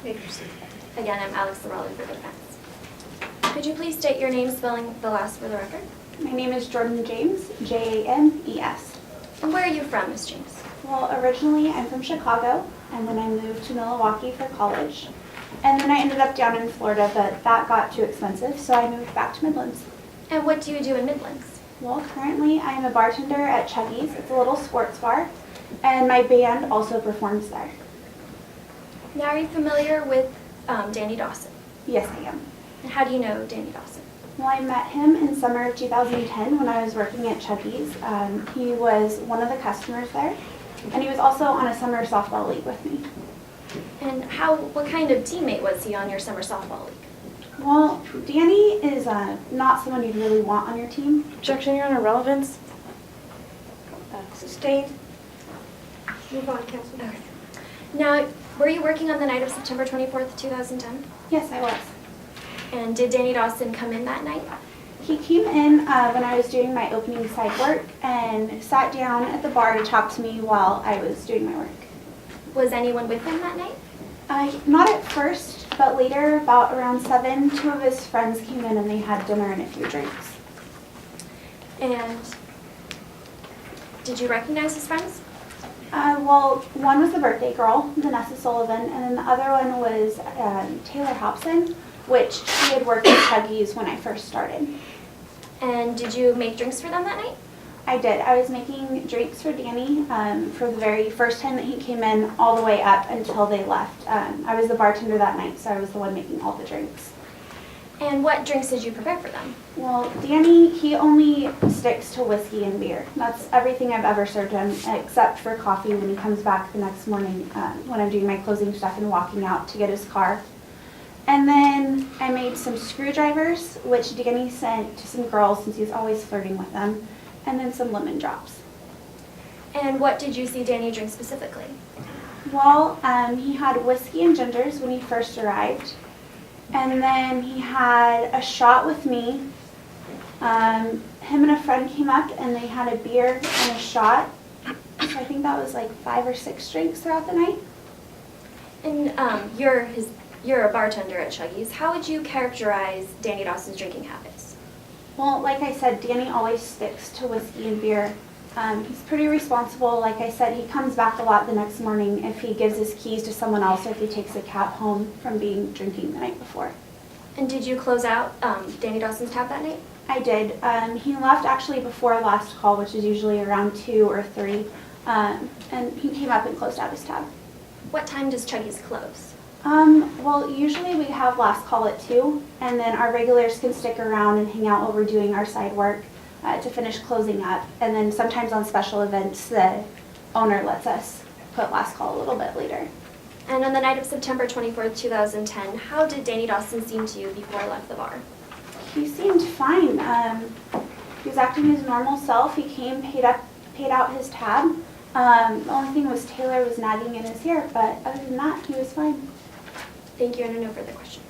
may proceed. Again, I'm Alex Lorelli for the defense. Could you please state your name, spelling the last for the record? My name is Jordan James, James. And where are you from, Ms. James? Well, originally I'm from Chicago, and then I moved to Milwaukee for college. And then I ended up down in Florida, but that got too expensive, so I moved back to Midlands. And what do you do in Midlands? Well, currently I'm a bartender at Chuggy's. It's a little sports bar, and my band also performs there. Now, are you familiar with Danny Dawson? Yes, I am. And how do you know Danny Dawson? Well, I met him in summer of 2010 when I was working at Chuggy's. He was one of the customers there, and he was also on a summer softball league with me. And what kind of teammate was he on your summer softball league? Well, Danny is not someone you'd really want on your team. Objection, Your Honor. Relevance? Sustained. Move on, Counsel. Okay. Now, were you working on the night of September 24th, 2010? Yes, I was. And did Danny Dawson come in that night? He came in when I was doing my opening side work and sat down at the bar to talk to me while I was doing my work. Was anyone with him that night? Not at first, but later, about around 7, 2 of his friends came in and they had dinner and a few drinks. And did you recognize his friends? Well, one was the birthday girl, Vanessa Sullivan, and then the other one was Taylor Hobson, which she had worked at Chuggy's when I first started. And did you make drinks for them that night? I did. I was making drinks for Danny for the very first time that he came in all the way up until they left. I was the bartender that night, so I was the one making all the drinks. And what drinks did you prepare for them? Well, Danny, he only sticks to whiskey and beer. That's everything I've ever served him, except for coffee when he comes back the next morning when I'm doing my closing stuff and walking out to get his car. And then I made some screwdrivers, which Danny sent to some girls since he's always flirting with them, and then some lemon drops. And what did you see Danny drink specifically? Well, he had whiskey and gingers when he first arrived. And then he had a shot with me. Him and a friend came up and they had a beer and a shot. So I think that was like 5 or 6 drinks throughout the night. And you're a bartender at Chuggy's. How would you characterize Danny Dawson's drinking habits? Well, like I said, Danny always sticks to whiskey and beer. He's pretty responsible. Like I said, he comes back a lot the next morning if he gives his keys to someone else or if he takes a cab home from being drinking the night before. And did you close out Danny Dawson's tab that night? I did. He left actually before last call, which is usually around 2 or 3, and he came up and closed out his tab. What time does Chuggy's close? Well, usually we have last call at 2, and then our regulars can stick around and hang out while we're doing our side work to finish closing up. And then sometimes on special events, the owner lets us put last call a little bit later. And on the night of September 24th, 2010, how did Danny Dawson seem to you before he left the bar? He seemed fine. He was acting his normal self. He came, paid out his tab. The only thing was Taylor was nagging in his ear, but other than that, he was fine. Thank you, and no further questions.